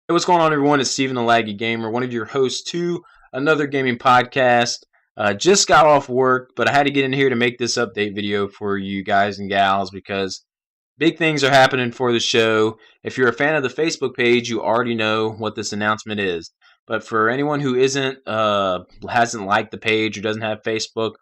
Hey, what's going on, everyone? It's Steven the Laggy Gamer, one of your hosts to Another Gaming Podcast. Just got off work, but I had to get in here to make this update video for you guys and gals because big things are happening for the show. If you're a fan of the Facebook page, you already know what this announcement is. But for anyone who hasn't liked the page or doesn't have Facebook,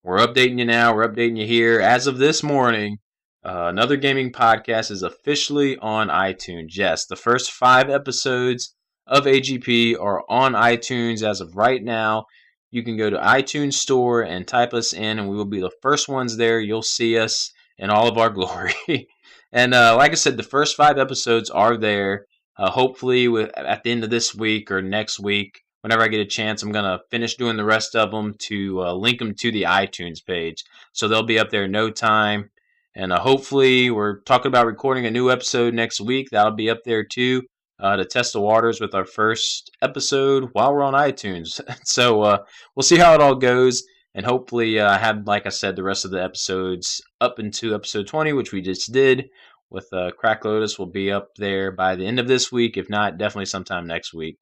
we're updating you now. We're updating you here. As of this morning, Another Gaming Podcast is officially on iTunes. Yes, the first 5 episodes of AGP are on iTunes as of right now. You can go to iTunes Store and type us in, and we will be the first ones there. You'll see us in all of our glory. And like I said, the first 5 episodes are there. Hopefully, at the end of this week or next week, whenever I get a chance, I'm going to finish doing the rest of them to link them to the iTunes page. So they'll be up there in no time. And hopefully, we're talking about recording a new episode next week. That'll be up there too to test the waters with our first episode while we're on iTunes. So we'll see how it all goes. And hopefully, have, like I said, the rest of the episodes up into episode 20, which we just did with Crack Lotus, will be up there by the end of this week. If not, definitely sometime next week.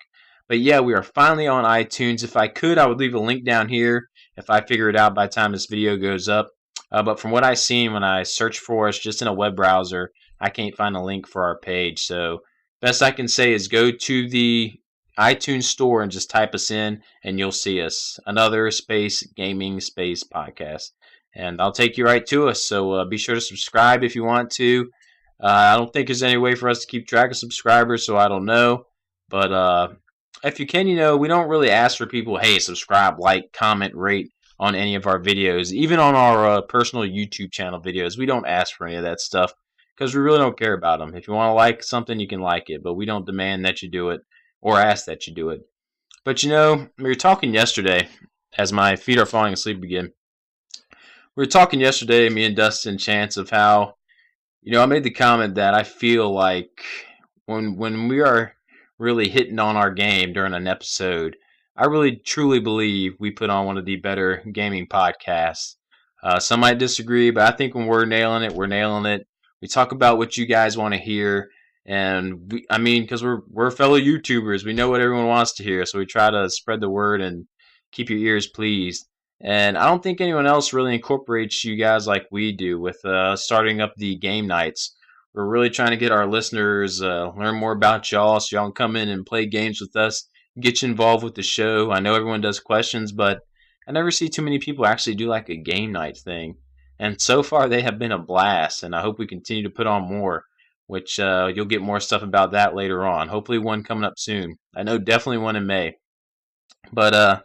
But yeah, we are finally on iTunes. If I could, I would leave a link down here if I figure it out by the time this video goes up. But from what I've seen when I search for us just in a web browser, I can't find a link for our page. So best I can say is go to the iTunes store and just type us in and you'll see us. Another gaming space podcast. And I'll take you right to us. So be sure to subscribe if you want to. I don't think there's any way for us to keep track of subscribers, so I don't know. But if you can, we don't really ask for people, hey, subscribe, like, comment, rate on any of our videos. Even on our personal YouTube channel videos, we don't ask for any of that stuff because we really don't care about them. If you want to like something, you can like it, but we don't demand that you do it or ask that you do it. But we were talking yesterday, as my feet are falling asleep again. We were talking yesterday, me and Dustin Chance, of how, I made the comment that I feel like when we are really hitting on our game during an episode, I really truly believe we put on one of the better gaming podcasts. Some might disagree, but I think when we're nailing it, we're nailing it. We talk about what you guys want to hear, and because we're fellow YouTubers, we know what everyone wants to hear, so we try to spread the word and keep your ears pleased. And I don't think anyone else really incorporates you guys like we do with starting up the game nights. We're really trying to get our listeners learn more about y'all, so y'all can come in and play games with us, get you involved with the show. I know everyone does questions, but I never see too many people actually do like a game night thing. And so far, they have been a blast, and I hope we continue to put on more, which you'll get more stuff about that later on. Hopefully one coming up soon. I know definitely one in May. But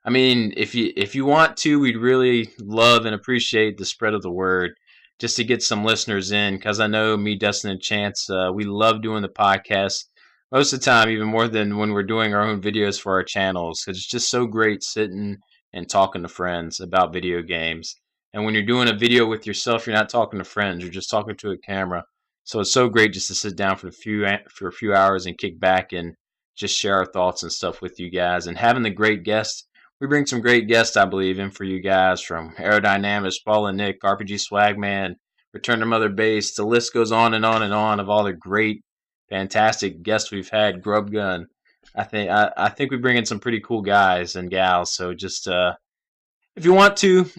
if you want to, we'd really love and appreciate the spread of the word just to get some listeners in, because I know me, Dustin, and Chance, we love doing the podcast most of the time, even more than when we're doing our own videos for our channels. It's just so great sitting and talking to friends about video games. And when you're doing a video with yourself, you're not talking to friends, you're just talking to a camera. So it's so great just to sit down for a few hours and kick back and just share our thoughts and stuff with you guys. And having the great guests, we bring some great guests, I believe, in for you guys, from Aerodynamics, Paul and Nick, RPG Swagman, Return to Mother Base. The list goes on and on and on of all the great, fantastic guests we've had. Grub Gun. I think we bring in some pretty cool guys and gals. So just if you want to,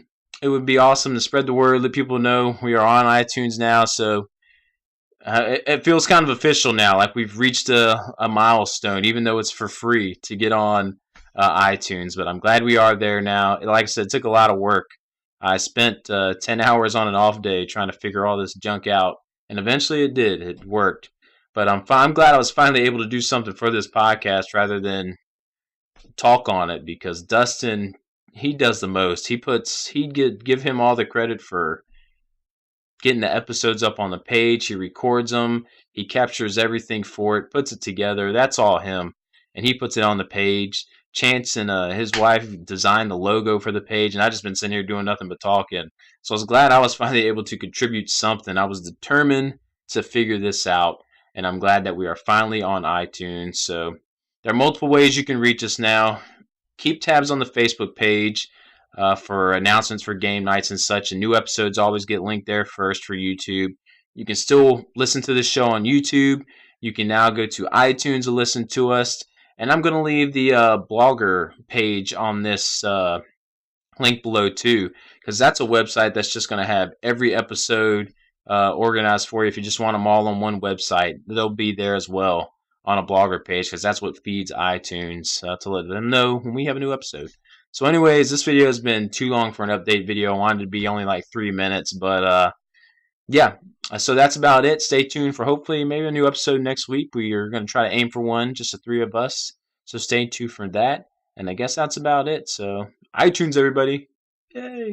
it would be awesome to spread the word, let people know we are on iTunes now. So it feels kind of official now, like we've reached a milestone, even though it's for free to get on iTunes. But I'm glad we are there now. Like I said, it took a lot of work. I spent 10 hours on an off day trying to figure all this junk out, and eventually it did. It worked. But I'm glad I was finally able to do something for this podcast rather than talk on it, because Dustin, he does the most. Give him all the credit for getting the episodes up on the page. He records them. He captures everything for it, puts it together. That's all him. And he puts it on the page. Chance and his wife designed the logo for the page, and I've just been sitting here doing nothing but talking. So I was glad I was finally able to contribute something. I was determined to figure this out, and I'm glad that we are finally on iTunes. So there are multiple ways you can reach us now. Keep tabs on the Facebook page for announcements for game nights and such, and new episodes always get linked there first for YouTube. You can still listen to the show on YouTube. You can now go to iTunes to listen to us. And I'm going to leave the blogger page on this link below too, because that's a website that's just going to have every episode organized for you. If you just want them all on one website, they'll be there as well on a blogger page, because that's what feeds iTunes to let them know when we have a new episode. So anyways, this video has been too long for an update video. I wanted to be only like 3 minutes, but yeah. So that's about it. Stay tuned for hopefully maybe a new episode next week. We are going to try to aim for one, just the 3 of us. So stay tuned for that. And I guess that's about it. So iTunes, everybody. Yay.